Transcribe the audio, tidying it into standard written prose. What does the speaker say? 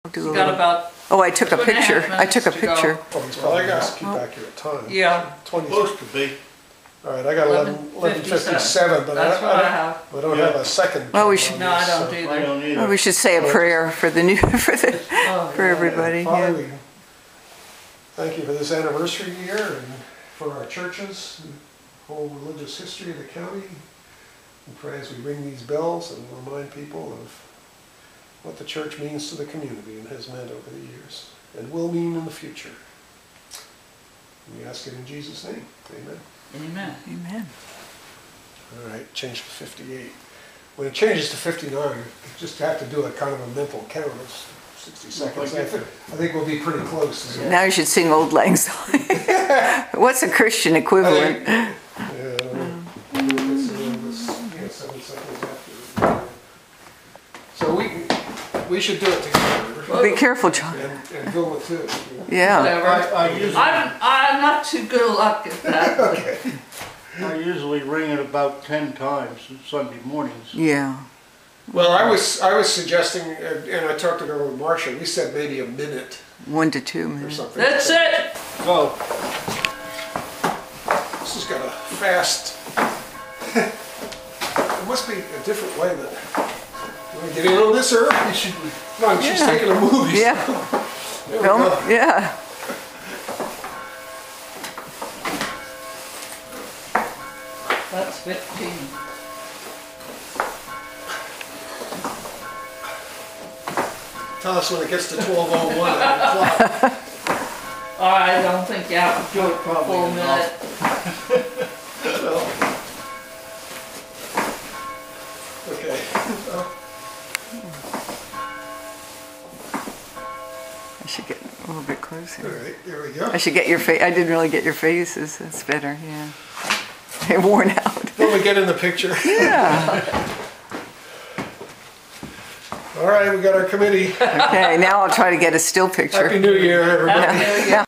You got about Oh, I took a 2.5 picture. I minutes took a to go. picture. Well, I got to keep accurate time. Yeah. 20. Supposed to be. All right, I got 11:57, but That's what I have. I don't have a second. Well, we time should- on No, I this, don't so- either. I don't either. Well, we should say a prayer for the new, for everybody. Father, Yeah. we thank you for this anniversary year and for our churches, and whole religious history of the county. We pray as we ring these bells and remind people of what the church means to the community and has meant over the years and will mean in the future. We ask it in Jesus' name. Amen. Amen. Amen. All right, change to 58. When it changes to 59, you just have to do a kind of a mental count of 60 seconds. I think we'll be pretty close. Now you should sing Old Lang Syne. What's a Christian equivalent? Yeah, I don't know. It's 7 seconds after. So we should do it together. Be careful, John. And Vilma too. Yeah. Whatever. I'm not too good luck at that. Okay. I usually ring it about 10 times on Sunday mornings. Yeah. Well, I was suggesting, and I talked it over with Marcia, we said maybe a minute 1 to 2 or minutes. something. That's it. Go. This has got a fast, there must be a different way that, you want to get in on this, Herb? No, she's Yeah. taking a movie. Yeah. There we Film? go. Yeah. That's 15. Tell us when it gets to 12:01 at the clock. I don't think you have to do it for a full Probably minute. Okay. I should get a little bit All closer. right, there we go. I should get your face. I didn't really get your faces. That's better. Yeah. They're worn out. When we get in the picture. Yeah. All right, we got our committee. Okay. Now I'll try to get a still picture. Happy New Year, everybody. Happy New Year. Yeah.